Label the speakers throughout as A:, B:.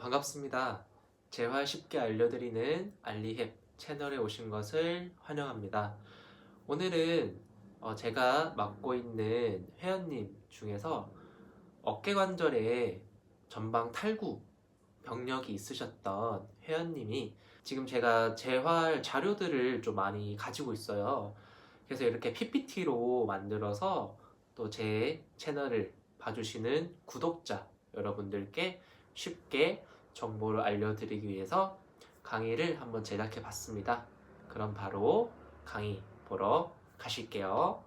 A: 반갑습니다. 재활 쉽게 알려드리는 알리헵 채널에 오신 것을 환영합니다. 오늘은 제가 맡고 있는 회원님 중에서 어깨관절에 전방 탈구 병력이 있으셨던 회원님이 지금 제가 재활 자료들을 좀 많이 가지고 있어요. 그래서 이렇게 PPT로 만들어서 또 제 채널을 봐주시는 구독자 여러분들께 쉽게 정보를 알려드리기 위해서 강의를 한번 제작해 봤습니다. 그럼 바로 강의 보러 가실게요.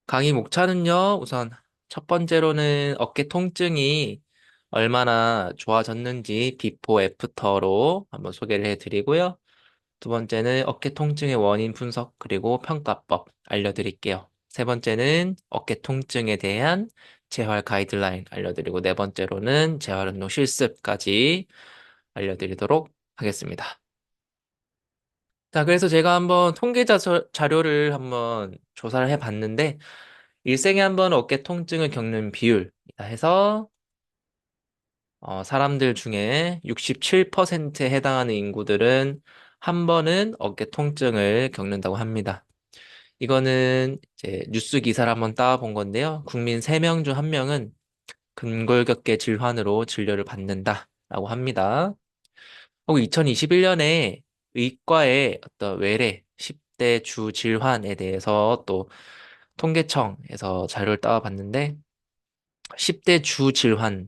A: 강의 목차는요, 우선 첫 번째로는 어깨 통증이 얼마나 좋아졌는지 비포 애프터로 한번 소개를 해드리고요. 두 번째는 어깨 통증의 원인 분석 그리고 평가법 알려드릴게요. 세 번째는 어깨 통증에 대한 재활 가이드라인 알려드리고 네 번째로는 재활 운동 실습까지 알려드리도록 하겠습니다. 자, 그래서 제가 한번 자료를 한번 조사를 해봤는데 일생에 한 번 어깨 통증을 겪는 비율이다 해서 사람들 중에 67%에 해당하는 인구들은 한 번은 어깨 통증을 겪는다고 합니다. 이거는 이제 뉴스 기사를 한번 따본 건데요. 국민 3명 중 1명은 근골격계 질환으로 진료를 받는다라고 합니다. 그리고 2021년에 의과의 어떤 외래 10대 주 질환에 대해서 또 통계청에서 자료를 따와봤는데 10대 주 질환은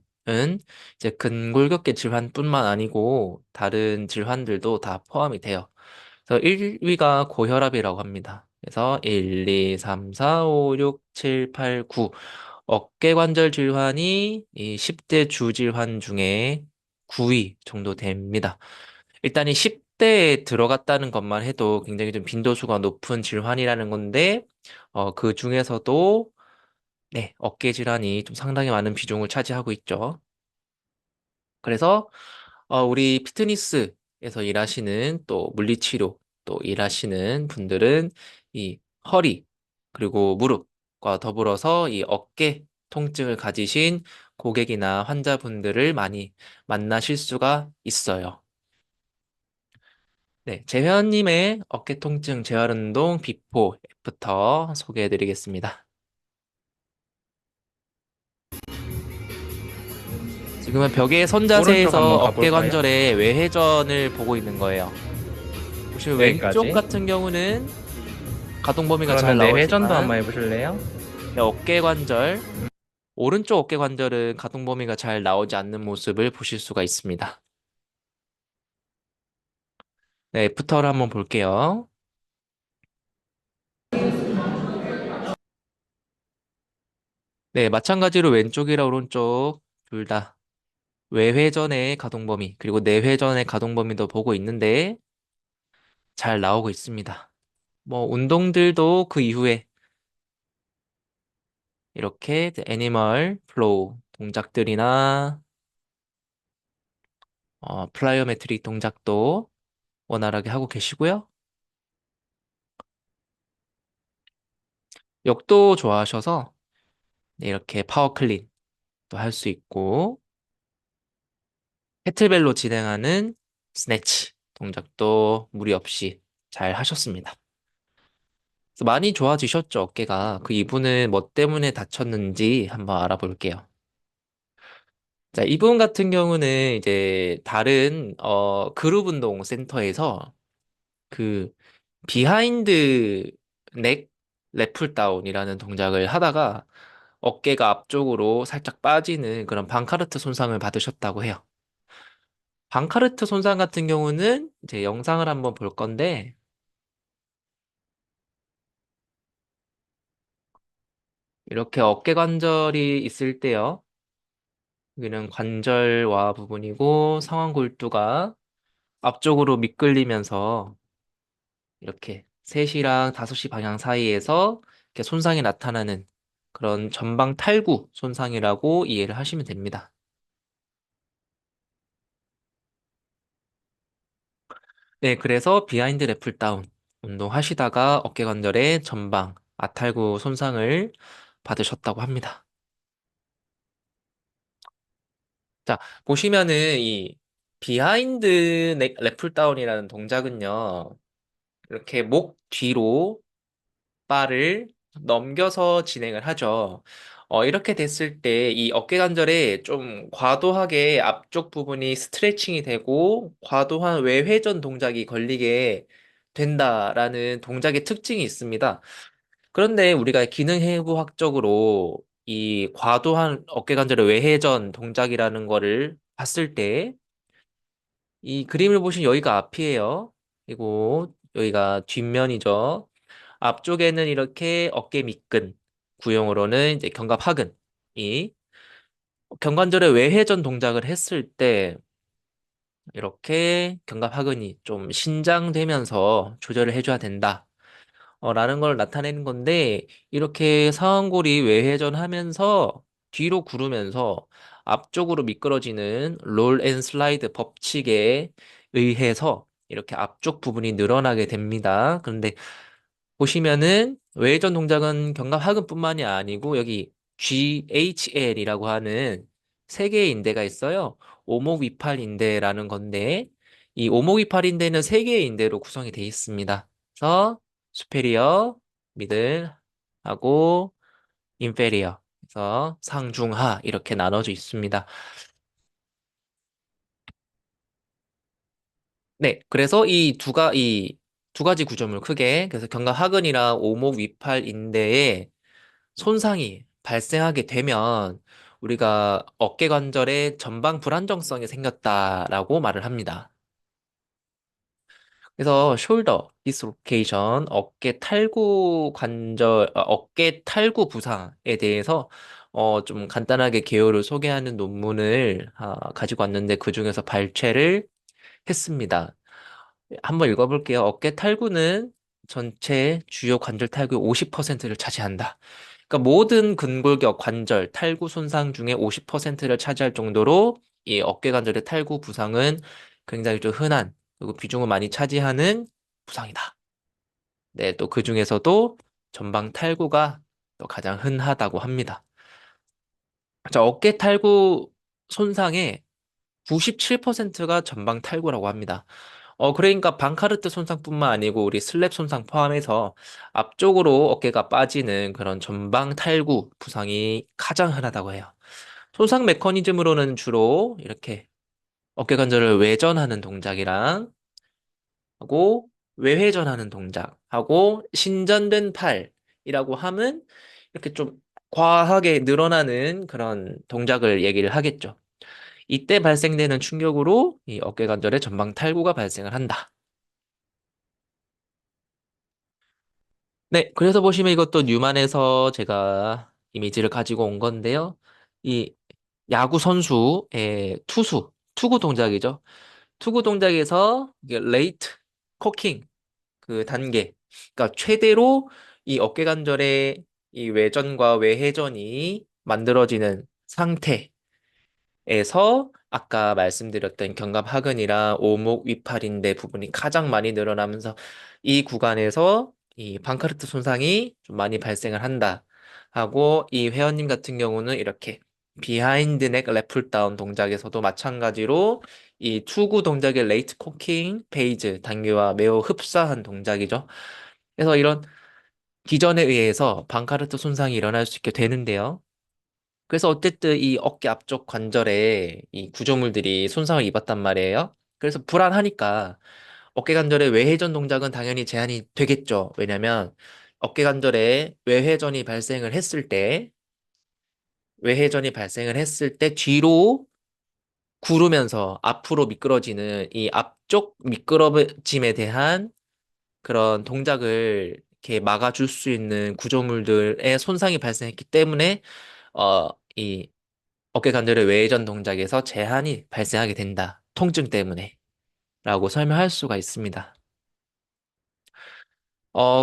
A: 이제 근골격계 질환뿐만 아니고 다른 질환들도 다 포함이 돼요. 그래서 1위가 고혈압이라고 합니다. 그래서 1, 2, 3, 4, 5, 6, 7, 8, 9 어깨관절 질환이 이 10대 주 질환 중에 9위 정도 됩니다. 일단 이 10대에 들어갔다는 것만 해도 굉장히 좀 빈도수가 높은 질환이라는 건데 그 중에서도 네, 어깨 질환이 좀 상당히 많은 비중을 차지하고 있죠. 그래서 우리 피트니스에서 일하시는 또 물리치료 또 일하시는 분들은 이 허리 그리고 무릎과 더불어서 이 어깨 통증을 가지신 고객이나 환자분들을 많이 만나실 수가 있어요. 네, 재현님의 어깨 통증 재활 운동 비포 애프터 소개해 드리겠습니다. 지금은 벽에 선
B: 오른쪽
A: 자세에서
B: 한번
A: 어깨
B: 가볼까요?
A: 관절의 외회전을 보고 있는 거예요. 보시면 왼쪽
B: 여기까지.
A: 같은 경우는 가동 범위가 잘
B: 그러면 내 회전도 한번
A: 나오지만
B: 해보실래요?
A: 어깨 관절, 오른쪽 어깨 관절은 가동 범위가 잘 나오지 않는 모습을 보실 수가 있습니다. 네, 애프터를 한번 볼게요. 네, 마찬가지로 왼쪽이랑 오른쪽 둘 다 외회전의 가동 범위, 그리고 내회전의 가동 범위도 보고 있는데 잘 나오고 있습니다. 뭐 운동들도 그 이후에 이렇게 애니멀 플로우 동작들이나 플라이오메트릭 동작도 원활하게 하고 계시고요. 역도 좋아하셔서 네, 이렇게 파워 클린도 할 수 있고 kettlebell로 진행하는 스네치 동작도 무리 없이 잘 하셨습니다. 그래서 많이 좋아지셨죠, 어깨가. 그 이분은 뭐 때문에 다쳤는지 한번 알아볼게요. 자, 이분 같은 경우는 이제 다른 그룹 운동 센터에서 그 비하인드 넥 랩풀 다운이라는 동작을 하다가 어깨가 앞쪽으로 살짝 빠지는 그런 방카르트 손상을 받으셨다고 해요. 방카르트 손상 같은 경우는 이제 영상을 한번 볼 건데 이렇게 어깨 관절이 있을 때요. 여기는 관절와 부분이고 상완골두가 앞쪽으로 미끌리면서 이렇게 3시랑 5시 방향 사이에서 이렇게 손상이 나타나는 그런 전방 탈구 손상이라고 이해를 하시면 됩니다. 네, 그래서 비하인드 래플 다운 운동하시다가 어깨관절의 전방 아탈구 손상을 받으셨다고 합니다. 자, 보시면은 이 비하인드 랩풀 다운이라는 동작은요. 이렇게 목 뒤로 바를 넘겨서 진행을 하죠. 이렇게 됐을 때 이 어깨 관절에 좀 과도하게 앞쪽 부분이 스트레칭이 되고 과도한 외회전 동작이 걸리게 된다라는 동작의 특징이 있습니다. 그런데 우리가 기능해부학적으로 이 과도한 어깨 관절의 외회전 동작이라는 거를 봤을 때 이 그림을 보시면 여기가 앞이에요. 그리고 여기가 뒷면이죠. 앞쪽에는 이렇게 어깨 밑근, 구형으로는 이제 견갑하근이 견관절의 외회전 동작을 했을 때 이렇게 견갑하근이 좀 신장되면서 조절을 해줘야 된다. 라는 걸 나타내는 건데 이렇게 상완골이 외회전하면서 뒤로 구르면서 앞쪽으로 미끄러지는 롤 앤 슬라이드 법칙에 의해서 이렇게 앞쪽 부분이 늘어나게 됩니다. 그런데 보시면은 외회전 동작은 견갑하근뿐만이 아니고 여기 GHL이라고 하는 세 개의 인대가 있어요. 오목위팔인대라는 건데 이 오목위팔인대는 세 개의 인대로 구성이 되어 있습니다. 그래서 수페리어, 미들 하고 인페리어. 그래서 상중하 이렇게 나눠져 있습니다. 네, 그래서 이 두 가지 구조물 크게 그래서 견갑하근이랑 오목위팔인대에 손상이 발생하게 되면 우리가 어깨 관절에 전방 불안정성이 생겼다라고 말을 합니다. 그래서 숄더 디스로케이션, 어깨 탈구 부상에 대해서 좀 간단하게 개요를 소개하는 논문을 가지고 왔는데 그중에서 발췌를 했습니다. 한번 읽어볼게요. 어깨 탈구는 전체 주요 관절 탈구의 50%를 차지한다. 그러니까 모든 근골격 관절 탈구 손상 중에 50%를 차지할 정도로 이 어깨 관절의 탈구 부상은 굉장히 좀 흔한 그리고 비중을 많이 차지하는 부상이다. 네, 또 그 중에서도 전방 탈구가 또 가장 흔하다고 합니다. 자, 어깨 탈구 손상의 97%가 전방 탈구라고 합니다. 그러니까 방카르트 손상뿐만 아니고 우리 슬랩 손상 포함해서 앞쪽으로 어깨가 빠지는 그런 전방 탈구 부상이 가장 흔하다고 해요. 손상 메커니즘으로는 주로 이렇게 어깨 관절을 외전하는 동작이랑 하고 외회전하는 동작하고 신전된 팔이라고 하면 이렇게 좀 과하게 늘어나는 그런 동작을 얘기를 하겠죠. 이때 발생되는 충격으로 이 어깨 관절의 전방 탈구가 발생을 한다. 네, 그래서 보시면 이것도 뉴만에서 제가 이미지를 가지고 온 건데요. 이 야구 선수의 투구 동작이죠. 투구 동작에서 이게 레이트 코킹 그 단계, 그러니까 최대로 이 어깨 관절의 이 외전과 외회전이 만들어지는 상태. 에서 아까 말씀드렸던 견갑하근이랑 오목 위팔인대 부분이 가장 많이 늘어나면서 이 구간에서 이 방카르트 손상이 좀 많이 발생을 한다 하고 이 회원님 같은 경우는 이렇게 비하인드 넥 랩풀 다운 동작에서도 마찬가지로 이 투구 동작의 레이트 코킹 페이즈 단계와 매우 흡사한 동작이죠. 그래서 이런 기전에 의해서 방카르트 손상이 일어날 수 있게 되는데요. 그래서 어쨌든 이 어깨 앞쪽 관절에 이 구조물들이 손상을 입었단 말이에요. 그래서 불안하니까 어깨 관절의 외회전 동작은 당연히 제한이 되겠죠. 왜냐면 어깨 관절에 외회전이 발생을 했을 때 뒤로 구르면서 앞으로 미끄러지는 이 앞쪽 미끄러짐에 대한 그런 동작을 이렇게 막아줄 수 있는 구조물들의 손상이 발생했기 때문에 어, 이 어깨 관절의 외전 동작에서 제한이 발생하게 된다. 통증 때문에. 라고 설명할 수가 있습니다.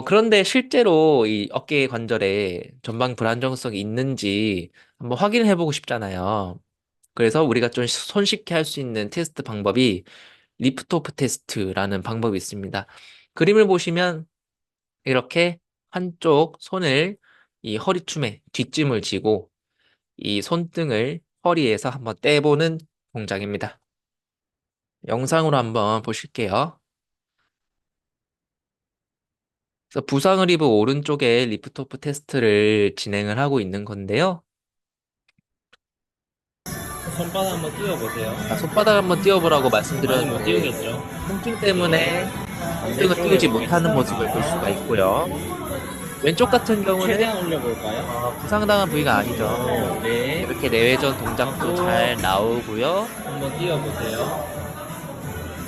A: 그런데 실제로 이 어깨 관절에 전방 불안정성이 있는지 한번 확인해 보고 싶잖아요. 그래서 우리가 좀 손쉽게 할 수 있는 테스트 방법이 리프트 오프 테스트라는 방법이 있습니다. 그림을 보시면 이렇게 한쪽 손을 이 허리춤에 뒷짐을 지고 이 손등을 허리에서 한번 떼보는 동작입니다. 영상으로 한번 보실게요. 그래서 부상을 입은 오른쪽에 리프트 오프 테스트를 진행을 하고 있는 건데요.
B: 손바닥 한번 띄워보세요.
A: 자, 손바닥 한번 띄워보라고
B: 많이 못
A: 말씀드렸는데
B: 띄우겠죠?
A: 통증
B: 네.
A: 때문에 손등을 띄우지
B: 반대쪽에
A: 못하는 모습을 볼 수가 있고요. 왼쪽 같은 경우는
B: 최대한 올려볼까요?
A: 부상당한 부위가 아니죠.
B: 네.
A: 이렇게 내외전 동작도
B: 하고
A: 잘 나오고요.
B: 한번 띄워보세요.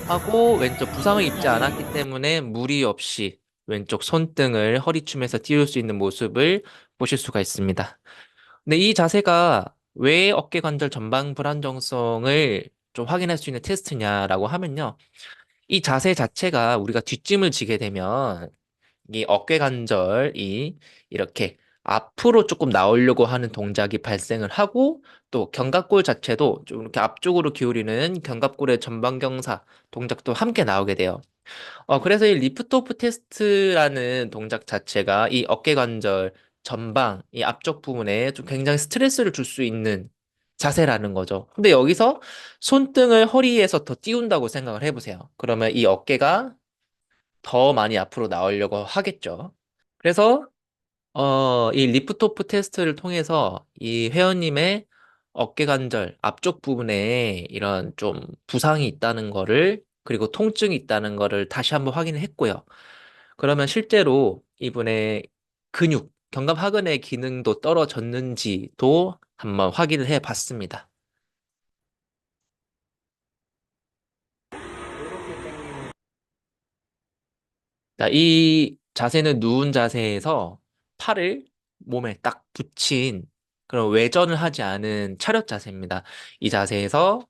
A: 하고 왼쪽 부상을 입지 않았기 때문에 무리 없이 왼쪽 손등을 허리춤에서 띄울 수 있는 모습을 보실 수가 있습니다. 근데 이 자세가 왜 어깨 관절 전방 불안정성을 좀 확인할 수 있는 테스트냐라고 하면요. 이 자세 자체가 우리가 뒷짐을 지게 되면 이 어깨 관절이 이렇게 앞으로 조금 나오려고 하는 동작이 발생을 하고 또 견갑골 자체도 좀 이렇게 앞쪽으로 기울이는 견갑골의 전방경사 동작도 함께 나오게 돼요. 그래서 이 리프트 오프 테스트라는 동작 자체가 이 어깨 관절 전방, 이 앞쪽 부분에 좀 굉장히 스트레스를 줄 수 있는 자세라는 거죠. 근데 여기서 손등을 허리에서 더 띄운다고 생각을 해보세요. 그러면 이 어깨가 더 많이 앞으로 나오려고 하겠죠. 그래서 이 리프트 오프 테스트를 통해서 이 회원님의 어깨 관절 앞쪽 부분에 이런 좀 부상이 있다는 거를 그리고 통증이 있다는 거를 다시 한번 확인을 했고요. 그러면 실제로 이분의 근육, 견갑하근의 기능도 떨어졌는지도 한번 확인을 해 봤습니다. 자, 이 자세는 누운 자세에서 팔을 몸에 딱 붙인 그런 외전을 하지 않은 차렷 자세입니다. 이 자세에서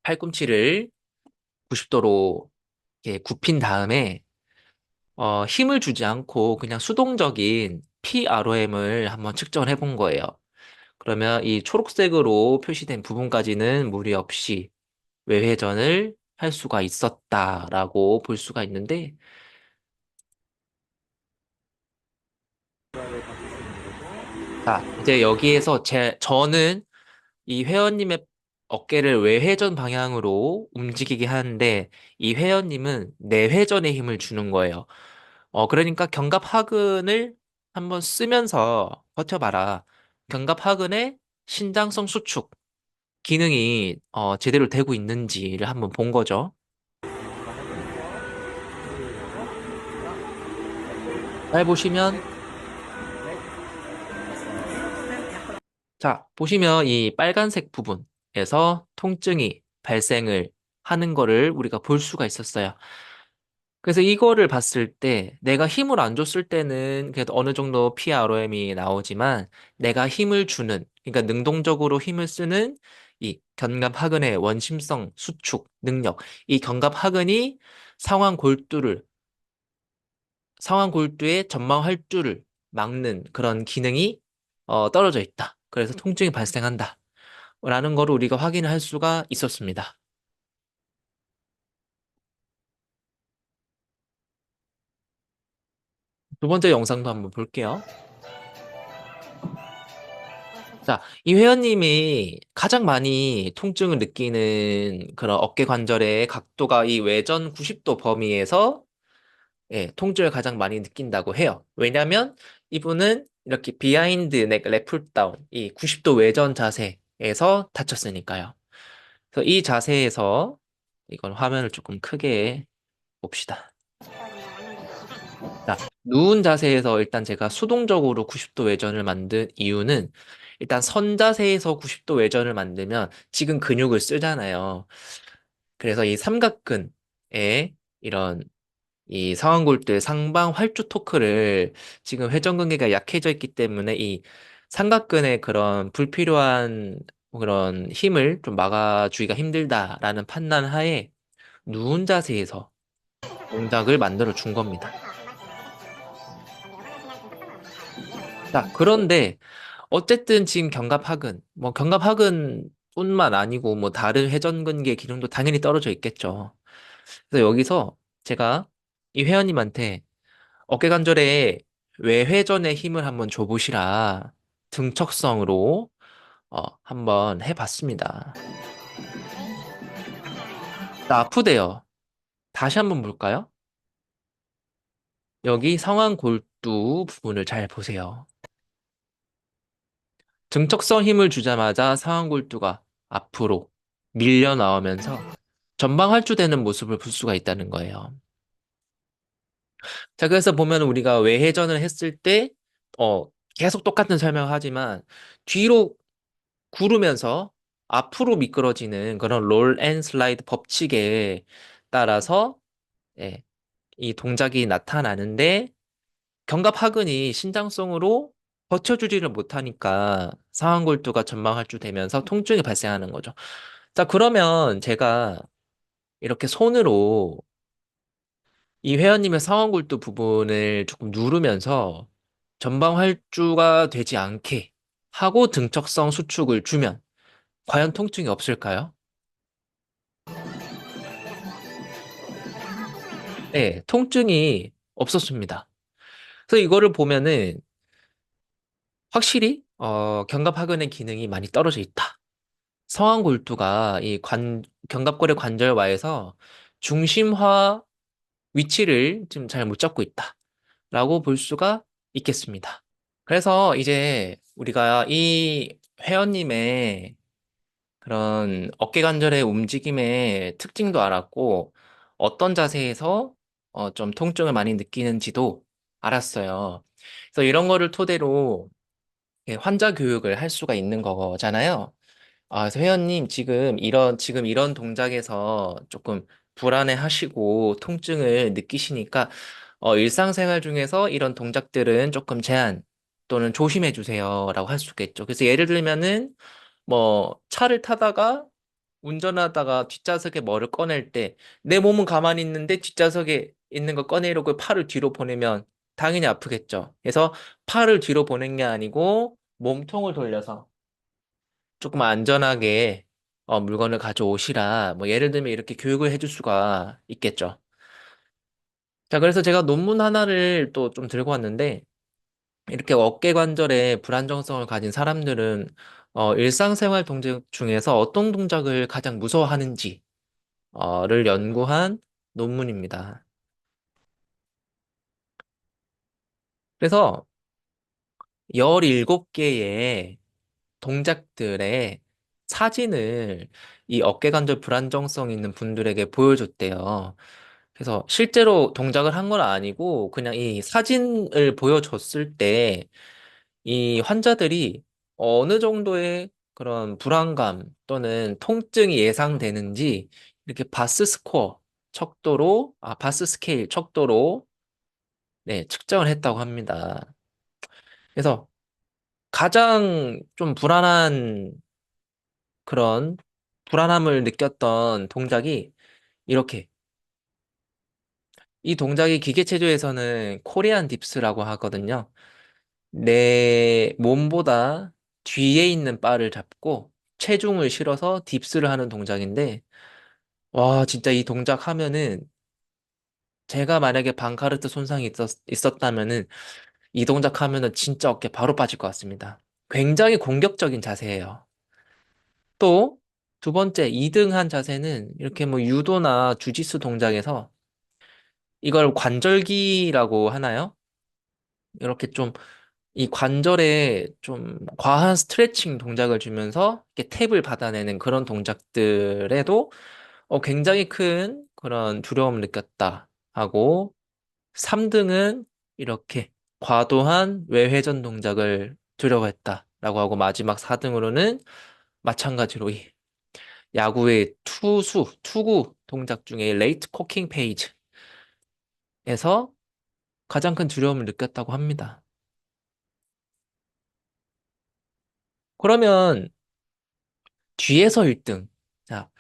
A: 팔꿈치를 90도로 이렇게 굽힌 다음에 힘을 주지 않고 그냥 수동적인 PROM을 한번 측정해 본 거예요. 그러면 이 초록색으로 표시된 부분까지는 무리 없이 외회전을 할 수가 있었다라고 볼 수가 있는데, 자, 이제 여기에서 저는 이 회원님의 어깨를 외회전 방향으로 움직이게 하는데, 이 회원님은 내회전에 힘을 주는 거예요. 그러니까 견갑하근을 한번 쓰면서 버텨봐라. 견갑하근의 신장성 수축 기능이 제대로 되고 있는지를 한번 본 거죠. 잘 보시면, 자, 보시면 이 빨간색 부분에서 통증이 발생을 하는 거를 우리가 볼 수가 있었어요. 그래서 이거를 봤을 때 내가 힘을 안 줬을 때는 그래도 어느 정도 PROM이 나오지만 내가 힘을 주는, 그러니까 능동적으로 힘을 쓰는 이 견갑하근의 원심성 수축 능력, 이 견갑하근이 상완 골두를, 상완 골두의 전방 활주를 막는 그런 기능이 떨어져 있다. 그래서 통증이 발생한다. 라는 거를 우리가 확인을 할 수가 있었습니다. 두 번째 영상도 한번 볼게요. 자, 이 회원님이 가장 많이 통증을 느끼는 그런 어깨 관절의 각도가 이 외전 90도 범위에서 통증을 가장 많이 느낀다고 해요. 왜냐하면 이분은 이렇게 비하인드 넥 레플 다운, 이 90도 외전 자세에서 다쳤으니까요. 그래서 이 자세에서 이건 화면을 조금 크게 봅시다. 자, 누운 자세에서 일단 제가 수동적으로 90도 외전을 만든 이유는 일단 선 자세에서 90도 외전을 만들면 지금 근육을 쓰잖아요. 그래서 이 삼각근에 이런 이 상완골두의 상방 활주 토크를 지금 회전근개가 약해져 있기 때문에 이 삼각근의 그런 불필요한 그런 힘을 좀 막아주기가 힘들다라는 판단 하에 누운 자세에서 동작을 만들어 준 겁니다. 자, 그런데 어쨌든 지금 견갑하근, 뭐 견갑하근뿐만 아니고 뭐 다른 회전근개 기능도 당연히 떨어져 있겠죠. 그래서 여기서 제가 이 회원님한테 어깨관절에 외회전의 힘을 한번 줘보시라 등척성으로 한번 해봤습니다. 나 아프대요. 다시 한번 볼까요? 여기 상완골두 부분을 잘 보세요. 등척성 힘을 주자마자 상완골두가 앞으로 밀려 나오면서 전방 활주되는 모습을 볼 수가 있다는 거예요. 자, 그래서 보면 우리가 외회전을 했을 때, 어, 계속 똑같은 설명을 하지만 뒤로 구르면서 앞으로 미끄러지는 그런 롤 앤 슬라이드 법칙에 따라서 예, 이 동작이 나타나는데 견갑하근이 신장성으로 버텨주지를 못하니까 상완골두가 전방할주 되면서 통증이 발생하는 거죠. 자, 그러면 제가 이렇게 손으로 이 회원님의 상완골두 부분을 조금 누르면서 전방활주가 되지 않게 하고 등척성 수축을 주면 과연 통증이 없을까요? 네, 통증이 없었습니다. 그래서 이거를 보면은 확실히 견갑하근의 기능이 많이 떨어져 있다. 상완골두가 견갑골의 관절와에서 중심화 위치를 지금 잘 못 잡고 있다라고 볼 수가 있겠습니다. 그래서 이제 우리가 이 회원님의 그런 어깨 관절의 움직임의 특징도 알았고 어떤 자세에서 좀 통증을 많이 느끼는지도 알았어요. 그래서 이런 거를 토대로 환자 교육을 할 수가 있는 거잖아요. 그래서 회원님 지금 이런 동작에서 조금 불안해 하시고 통증을 느끼시니까 일상생활 중에서 이런 동작들은 조금 제한 또는 조심해 주세요라고 할 수 있겠죠. 그래서 예를 들면은 뭐 차를 타다가 운전하다가 뒷좌석에 뭐를 꺼낼 때 내 몸은 가만히 있는데 뒷좌석에 있는 거 꺼내려고 팔을 뒤로 보내면 당연히 아프겠죠. 그래서 팔을 뒤로 보낸 게 아니고 몸통을 돌려서 조금 안전하게 물건을 가져오시라. 뭐 예를 들면 이렇게 교육을 해줄 수가 있겠죠. 자, 그래서 제가 논문 하나를 또 좀 들고 왔는데 이렇게 어깨 관절에 불안정성을 가진 사람들은 일상생활 동작 중에서 어떤 동작을 가장 무서워하는지를 연구한 논문입니다. 그래서 17개의 동작들의 사진을 이 어깨관절 불안정성 있는 분들에게 보여줬대요. 그래서 실제로 동작을 한 건 아니고 그냥 이 사진을 보여줬을 때 이 환자들이 어느 정도의 그런 불안감 또는 통증이 예상되는지 이렇게 바스 스케일 척도로 네, 측정을 했다고 합니다. 그래서 가장 좀 그런 불안함을 느꼈던 동작이 이렇게 이 동작이 기계체조에서는 코리안 딥스라고 하거든요. 내 몸보다 뒤에 있는 바를 잡고 체중을 실어서 딥스를 하는 동작인데 와 진짜 이 동작 하면은 제가 만약에 방카르트 손상이 있었다면은 이 동작 하면은 진짜 어깨 바로 빠질 것 같습니다. 굉장히 공격적인 자세예요. 또 두 번째 2등한 자세는 이렇게 뭐 유도나 주짓수 동작에서 이걸 관절기라고 하나요? 이렇게 좀 이 관절에 좀 과한 스트레칭 동작을 주면서 이렇게 탭을 받아내는 그런 동작들에도 굉장히 큰 그런 두려움을 느꼈다 하고 3등은 이렇게 과도한 외회전 동작을 두려워했다라고 하고 마지막 4등으로는 마찬가지로 이 야구의 투구 동작 중에 레이트 코킹 페이지에서 가장 큰 두려움을 느꼈다고 합니다. 그러면 뒤에서 1등. 자,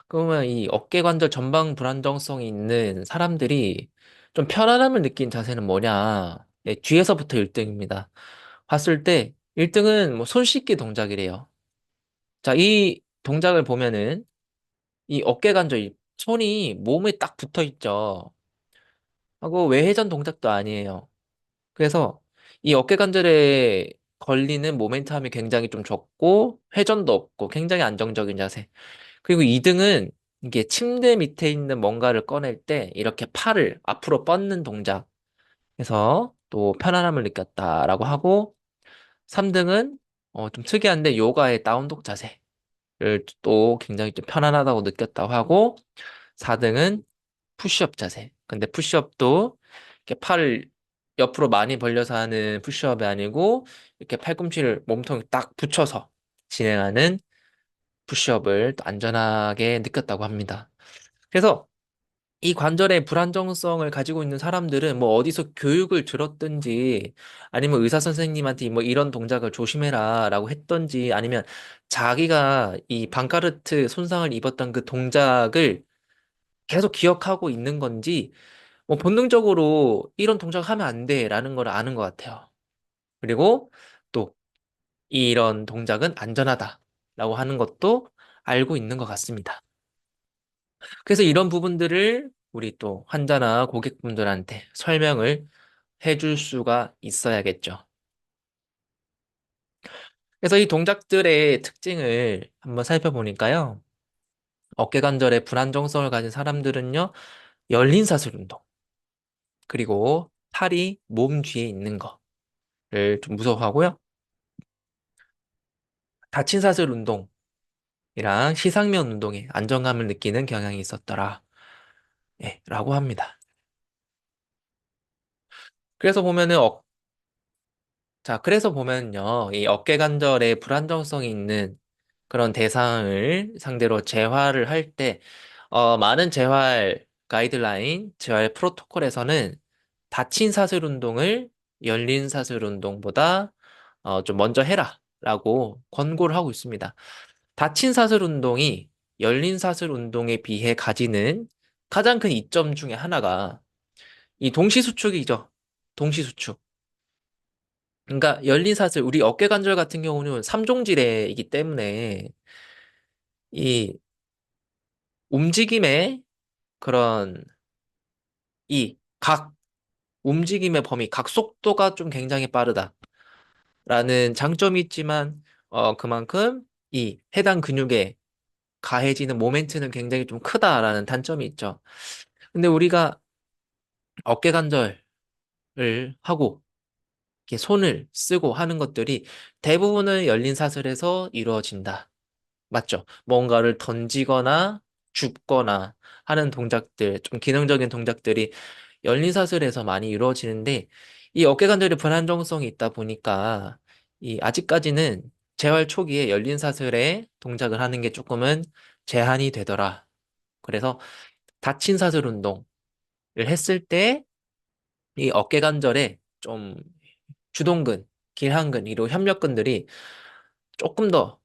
A: 그러면 이 어깨 관절 전방 불안정성이 있는 사람들이 좀 편안함을 느낀 자세는 뭐냐? 예, 뒤에서부터 1등입니다. 봤을 때 1등은 뭐 손 씻기 동작이래요. 자, 이 동작을 보면은 이 어깨 관절 이 손이 몸에 딱 붙어 있죠. 하고 외회전 동작도 아니에요. 그래서 이 어깨 관절에 걸리는 모멘텀이 굉장히 좀 적고 회전도 없고 굉장히 안정적인 자세. 그리고 2등은 이게 침대 밑에 있는 뭔가를 꺼낼 때 이렇게 팔을 앞으로 뻗는 동작에서 또 편안함을 느꼈다라고 하고, 3등은 좀 특이한데 요가의 다운독 자세를 또 굉장히 좀 편안하다고 느꼈다고 하고, 4등은 푸시업 자세. 근데 푸시업도 이렇게 팔을 옆으로 많이 벌려서 하는 푸시업이 아니고 이렇게 팔꿈치를 몸통에 딱 붙여서 진행하는 푸시업을 또 안전하게 느꼈다고 합니다. 그래서 이 관절의 불안정성을 가지고 있는 사람들은 뭐 어디서 교육을 들었든지 아니면 의사 선생님한테 뭐 이런 동작을 조심해라 라고 했던지 아니면 자기가 이 방카르트 손상을 입었던 그 동작을 계속 기억하고 있는 건지 뭐 본능적으로 이런 동작을 하면 안 돼라는 걸 아는 것 같아요. 그리고 또 이런 동작은 안전하다라고 하는 것도 알고 있는 것 같습니다. 그래서 이런 부분들을 우리 또 환자나 고객분들한테 설명을 해줄 수가 있어야겠죠. 그래서 이 동작들의 특징을 한번 살펴보니까요. 어깨관절의 불안정성을 가진 사람들은요, 열린 사슬 운동, 그리고 팔이 몸 뒤에 있는 거를 좀 무서워하고요. 닫힌 사슬 운동이랑 시상면 운동에 안정감을 느끼는 경향이 있었더라. 예, 라고 합니다. 그래서 보면은 자, 그래서 보면요, 이 어깨관절에 불안정성이 있는 그런 대상을 상대로 재활을 할 때, 많은 재활 가이드라인, 재활 프로토콜에서는 닫힌 사슬 운동을 열린 사슬 운동보다 좀 먼저 해라라고 권고를 하고 있습니다. 닫힌 사슬 운동이 열린 사슬 운동에 비해 가지는 가장 큰 이점 중에 하나가 이 동시수축이죠. 동시수축. 그러니까 열린 사슬, 우리 어깨 관절 같은 경우는 3종질이기 때문에 이 움직임의 그런 이 각 움직임의 범위, 각 속도가 좀 굉장히 빠르다라는 장점이 있지만 그만큼 이 해당 근육에 가해지는 모멘트는 굉장히 좀 크다라는 단점이 있죠. 근데 우리가 어깨 관절을 하고 이렇게 손을 쓰고 하는 것들이 대부분은 열린 사슬에서 이루어진다. 맞죠? 뭔가를 던지거나 줍거나 하는 동작들, 좀 기능적인 동작들이 열린 사슬에서 많이 이루어지는데, 이 어깨관절의 불안정성이 있다 보니까, 이 아직까지는 재활 초기에 열린 사슬에 동작을 하는 게 조금은 제한이 되더라. 그래서 닫힌 사슬 운동을 했을 때, 이 어깨관절에 좀 주동근, 길한근, 이로 협력근들이 조금 더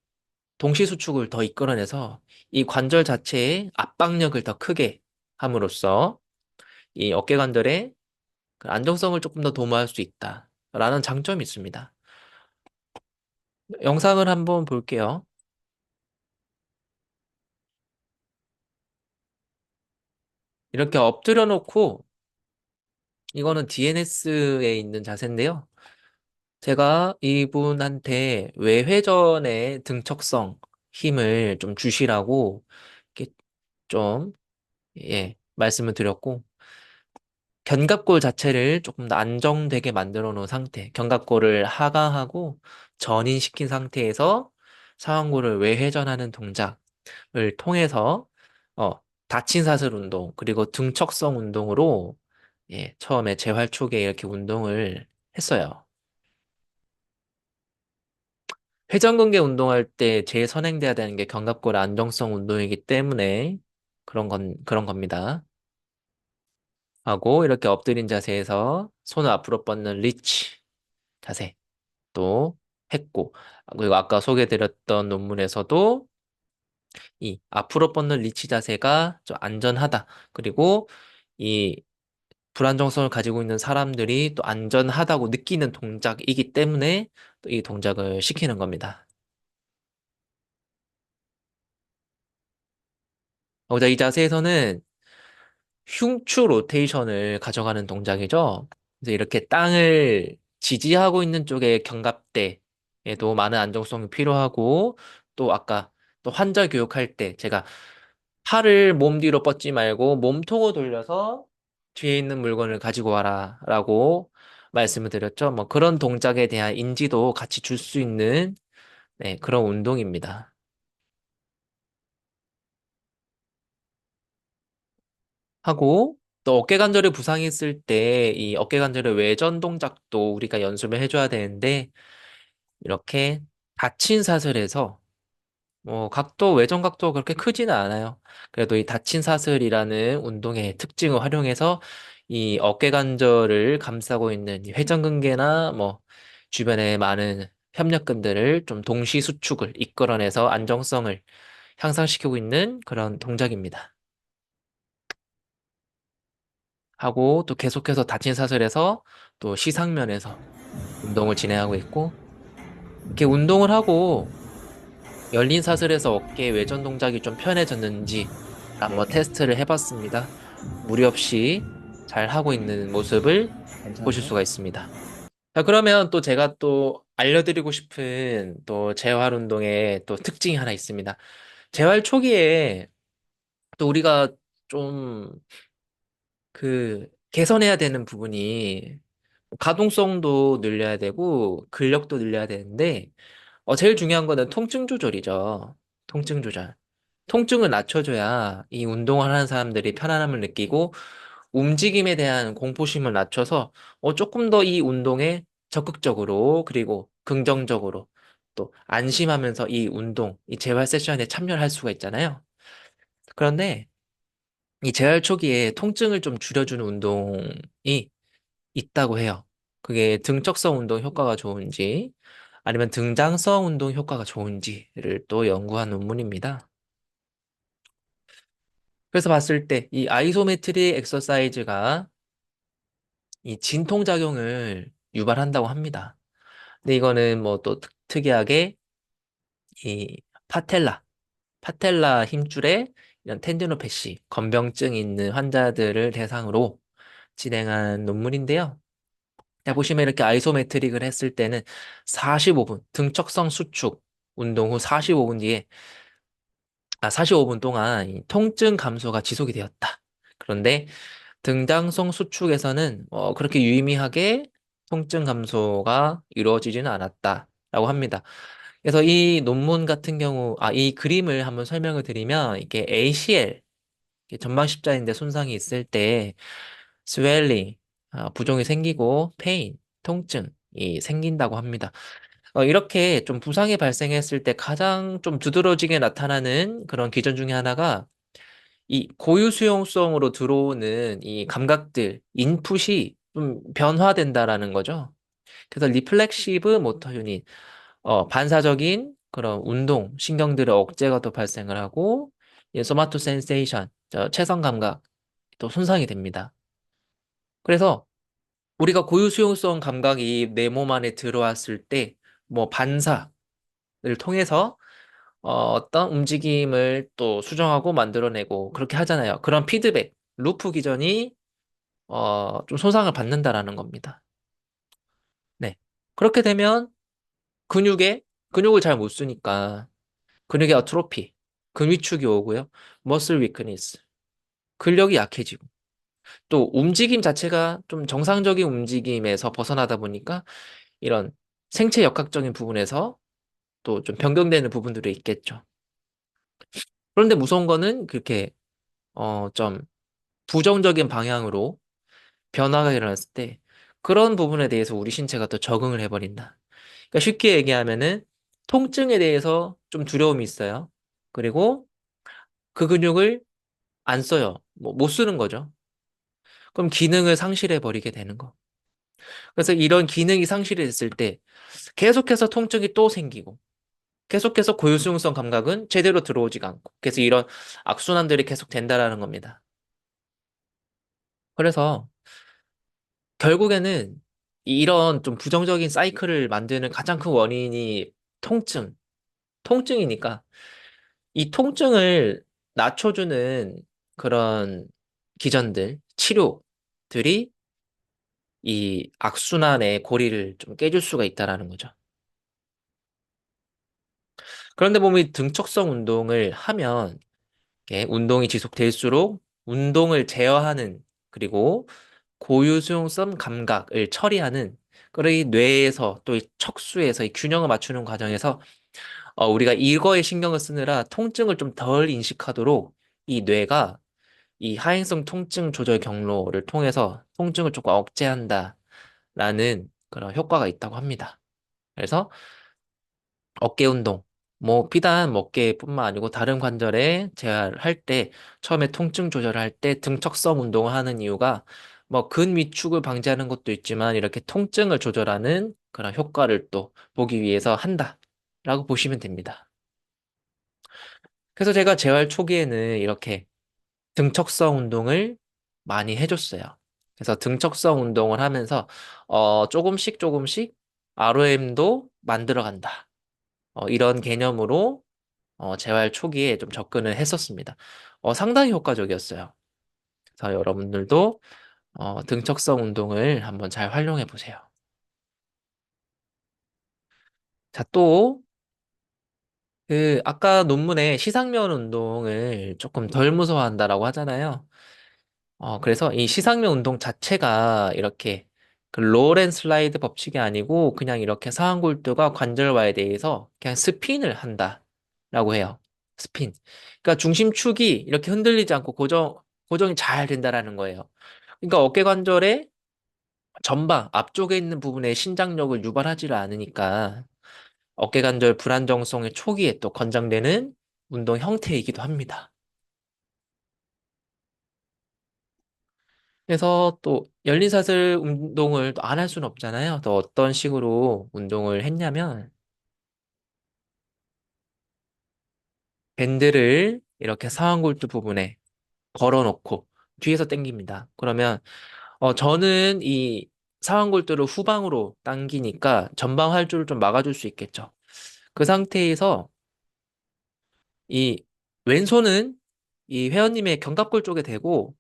A: 동시수축을 더 이끌어내서 이 관절 자체의 압박력을 더 크게 함으로써 이 어깨관절의 그 안정성을 조금 더 도모할 수 있다라는 장점이 있습니다. 영상을 한번 볼게요. 이렇게 엎드려 놓고 이거는 DNS에 있는 자세인데요. 제가 이분한테 외회전의 등척성 힘을 좀 주시라고 이렇게 좀 말씀을 드렸고 견갑골 자체를 조금 더 안정되게 만들어 놓은 상태, 견갑골을 하강하고 전인시킨 상태에서 상완골을 외회전하는 동작을 통해서 어, 다친 사슬 운동, 그리고 등척성 운동으로 처음에 재활 초기에 이렇게 운동을 했어요. 회전근개 운동할 때 제일 선행돼야 되는 게 견갑골 안정성 운동이기 때문에 그런 겁니다. 하고 이렇게 엎드린 자세에서 손을 앞으로 뻗는 리치 자세 또 했고, 그리고 아까 소개드렸던 논문에서도 이 앞으로 뻗는 리치 자세가 좀 안전하다. 그리고 이 불안정성을 가지고 있는 사람들이 또 안전하다고 느끼는 동작이기 때문에 또 이 동작을 시키는 겁니다. 자, 이 자세에서는 흉추 로테이션을 가져가는 동작이죠. 그래서 이렇게 땅을 지지하고 있는 쪽에 견갑대에도 많은 안정성이 필요하고 또 아까 또 환자 교육할 때 제가 팔을 몸 뒤로 뻗지 말고 몸통을 돌려서 뒤에 있는 물건을 가지고 와라 라고 말씀을 드렸죠. 뭐 그런 동작에 대한 인지도 같이 줄 수 있는 네, 그런 운동입니다. 하고 또 어깨관절에 부상이 있을 때 이 어깨관절의 외전 동작도 우리가 연습을 해줘야 되는데 이렇게 다친 사슬에서 뭐 각도 외전 각도가 그렇게 크지는 않아요. 그래도 이 다친 사슬이라는 운동의 특징을 활용해서 이 어깨관절을 감싸고 있는 이 회전근개나 뭐 주변에 많은 협력근들을 좀 동시 수축을 이끌어내서 안정성을 향상시키고 있는 그런 동작입니다. 하고 또 계속해서 다친 사슬에서 또 시상면에서 운동을 진행하고 있고 이렇게 운동을 하고 열린 사슬에서 어깨 외전 동작이 좀 편해졌는지 한번 테스트를 해봤습니다. 무리 없이 잘 하고 있는 모습을 보실
B: 괜찮아요?
A: 수가 있습니다. 자, 그러면 또 제가 또 알려드리고 싶은 또 재활 운동의 또 특징이 하나 있습니다. 재활 초기에 또 우리가 좀 개선해야 되는 부분이 가동성도 늘려야 되고 근력도 늘려야 되는데 제일 중요한 거는 통증 조절이죠. 통증 조절. 통증을 낮춰줘야 이 운동을 하는 사람들이 편안함을 느끼고 움직임에 대한 공포심을 낮춰서 조금 더 이 운동에 적극적으로 그리고 긍정적으로 또 안심하면서 이 운동, 이 재활 세션에 참여를 할 수가 있잖아요. 그런데 이 재활 초기에 통증을 좀 줄여주는 운동이 있다고 해요. 그게 등척성 운동 효과가 좋은지 아니면 등장성 운동 효과가 좋은지를 또 연구한 논문입니다. 그래서 봤을 때 이 아이소메트릭 엑서사이즈가 이 진통작용을 유발한다고 합니다. 근데 이거는 뭐 또 특이하게 이 파텔라, 파텔라 힘줄에 이런 텐디노패시, 건병증이 있는 환자들을 대상으로 진행한 논문인데요. 자, 보시면 이렇게 아이소메트릭을 했을 때는 45분, 등척성 수축 운동 후 45분 뒤에, 45분 동안 이 통증 감소가 지속이 되었다. 그런데 등장성 수축에서는 그렇게 유의미하게 통증 감소가 이루어지지는 않았다라고 합니다. 그래서 이 논문 같은 경우, 이 그림을 한번 설명을 드리면 이게 ACL, 이게 전방 십자인대 손상이 있을 때 스웰링, 부종이 생기고 페인, 통증이 생긴다고 합니다. 이렇게 좀 부상이 발생했을 때 가장 좀 두드러지게 나타나는 그런 기전 중에 하나가 이 고유 수용성으로 들어오는 이 감각들, 인풋이 좀 변화된다라는 거죠. 그래서 리플렉시브 모터 유닛, 반사적인 그런 운동, 신경들의 억제가 또 발생을 하고, 소마토 센세이션, 체성 감각, 또 손상이 됩니다. 그래서 우리가 고유 수용성 감각이 내 몸 안에 들어왔을 때, 뭐 반사를 통해서 어떤 움직임을 또 수정하고 만들어내고 그렇게 하잖아요. 그런 피드백, 루프 기전이 좀 손상을 받는다라는 겁니다. 네. 그렇게 되면 근육을 잘 못 쓰니까 근육의 어트로피, 근위축이 오고요. 머슬 위크니스, 근력이 약해지고 또 움직임 자체가 좀 정상적인 움직임에서 벗어나다 보니까 이런 생체 역학적인 부분에서 또 좀 변경되는 부분들이 있겠죠. 그런데 무서운 거는 그렇게 좀 부정적인 방향으로 변화가 일어났을 때 그런 부분에 대해서 우리 신체가 또 적응을 해버린다. 그러니까 쉽게 얘기하면은 통증에 대해서 좀 두려움이 있어요. 그리고 그 근육을 안 써요. 뭐 못 쓰는 거죠. 그럼 기능을 상실해 버리게 되는 거. 그래서 이런 기능이 상실이 됐을 때 계속해서 통증이 또 생기고 계속해서 고유수용성 감각은 제대로 들어오지가 않고 그래서 이런 악순환들이 계속 된다라는 겁니다. 그래서 결국에는 이런 좀 부정적인 사이클을 만드는 가장 큰 원인이 통증, 통증이니까 이 통증을 낮춰주는 그런 기전들, 치료들이 이 악순환의 고리를 좀 깨줄 수가 있다라는 거죠. 그런데 몸이 등척성 운동을 하면 이렇게 운동이 지속될수록 운동을 제어하는 그리고 고유수용성 감각을 처리하는 그리고 이 뇌에서 또 이 척수에서 이 균형을 맞추는 과정에서 우리가 이거에 신경을 쓰느라 통증을 좀 덜 인식하도록 이 뇌가 이 하행성 통증 조절 경로를 통해서 통증을 조금 억제한다라는 그런 효과가 있다고 합니다. 그래서 어깨 운동, 뭐 비단 어깨뿐만 아니고 다른 관절에 재활할 때 처음에 통증 조절을 할 때 등척성 운동을 하는 이유가 뭐 근위축을 방지하는 것도 있지만 이렇게 통증을 조절하는 그런 효과를 또 보기 위해서 한다라고 보시면 됩니다. 그래서 제가 재활 초기에는 이렇게 등척성 운동을 많이 해줬어요. 그래서 등척성 운동을 하면서 조금씩 조금씩 ROM도 만들어 간다. 이런 개념으로 재활 초기에 좀 접근을 했었습니다. 상당히 효과적이었어요. 그래서 여러분들도 등척성 운동을 한번 잘 활용해 보세요. 자, 또, 아까 논문에 시상면 운동을 조금 덜 무서워한다라고 하잖아요. 그래서 이 시상면 운동 자체가 이렇게 그 롤앤 슬라이드 법칙이 아니고 그냥 이렇게 상완골두가 관절와에 대해서 그냥 스핀을 한다라고 해요. 스핀. 그러니까 중심축이 이렇게 흔들리지 않고 고정이 잘 된다라는 거예요. 그러니까 어깨 관절의 전방 앞쪽에 있는 부분에 신장력을 유발하지를 않으니까 어깨 관절 불안정성의 초기에 또 권장되는 운동 형태이기도 합니다. 그래서 또 열린사슬 운동을 또 안 할 수는 없잖아요. 또 어떤 식으로 운동을 했냐면 밴드를 이렇게 상완골두 부분에 걸어놓고 뒤에서 당깁니다. 그러면 저는 이 상완골두를 후방으로 당기니까 전방 활주를 좀 막아줄 수 있겠죠. 그 상태에서 이 왼손은 이 회원님의 견갑골 쪽에 대고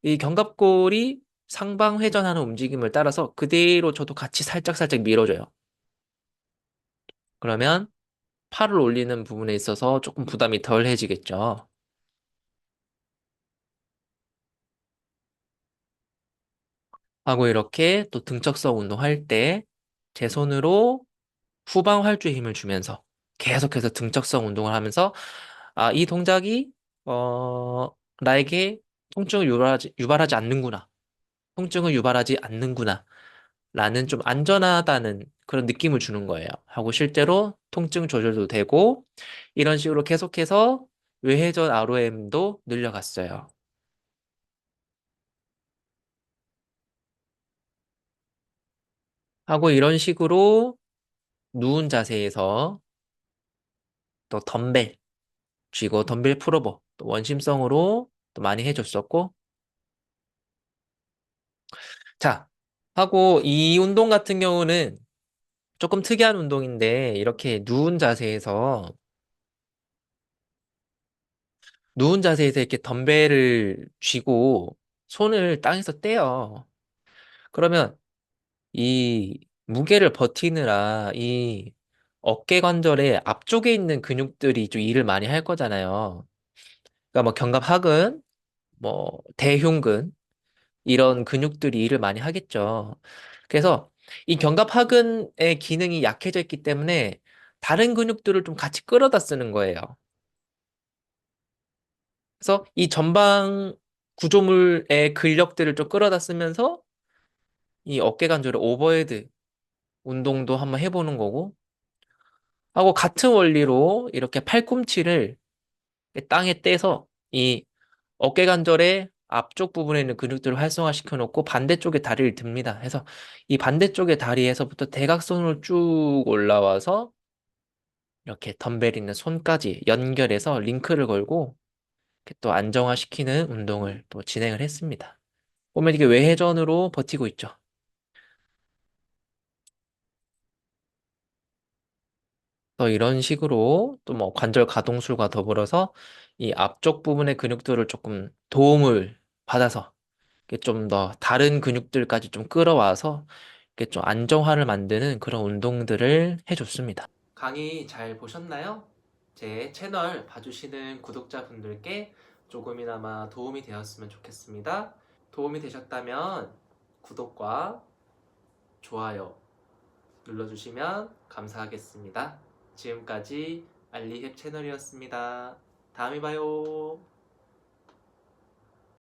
A: 이 견갑골이 상방 회전하는 움직임을 따라서 그대로 저도 같이 살짝살짝 밀어줘요. 그러면 팔을 올리는 부분에 있어서 조금 부담이 덜해지겠죠. 하고 이렇게 또 등척성 운동할 때 제 손으로 후방 활주에 힘을 주면서 계속해서 등척성 운동을 하면서 이 동작이 나에게 통증을 유발하지 않는구나. 통증을 유발하지 않는구나. 라는 좀 안전하다는 그런 느낌을 주는 거예요. 하고 실제로 통증 조절도 되고 이런 식으로 계속해서 외회전 ROM도 늘려갔어요. 하고 이런 식으로 누운 자세에서 또 덤벨 쥐고 덤벨 풀어버 또 원심성으로 또 많이 해줬었고 자 하고 이 운동 같은 경우는 조금 특이한 운동인데 이렇게 누운 자세에서 이렇게 덤벨을 쥐고 손을 땅에서 떼요. 그러면 이 무게를 버티느라 이 어깨 관절의 앞쪽에 있는 근육들이 좀 일을 많이 할 거잖아요. 그러니까 뭐 견갑하근, 뭐 대흉근 이런 근육들이 일을 많이 하겠죠. 그래서 이 견갑하근의 기능이 약해져 있기 때문에 다른 근육들을 좀 같이 끌어다 쓰는 거예요. 그래서 이 전방 구조물의 근력들을 좀 끌어다 쓰면서 이 어깨 관절의 오버헤드 운동도 한번 해보는 거고 하고 같은 원리로 이렇게 팔꿈치를 땅에 떼서 이 어깨 관절의 앞쪽 부분에 있는 근육들을 활성화시켜 놓고 반대쪽에 다리를 듭니다. 해서 이 반대쪽의 다리에서부터 대각선으로 쭉 올라와서 이렇게 덤벨 있는 손까지 연결해서 링크를 걸고 이렇게 또 안정화시키는 운동을 또 진행을 했습니다. 보면 이게 외회전으로 버티고 있죠. 또 이런 식으로 또 뭐 관절 가동술과 더불어서 이 앞쪽 부분의 근육들을 조금 도움을 받아서 좀 더 다른 근육들까지 좀 끌어와서 이렇게 좀 안정화를 만드는 그런 운동들을 해줬습니다. 강의 잘 보셨나요? 제 채널 봐주시는 구독자분들께 조금이나마 도움이 되었으면 좋겠습니다. 도움이 되셨다면 구독과 좋아요 눌러주시면 감사하겠습니다. 지금까지 알리헵 채널이었습니다. 다음에 봐요.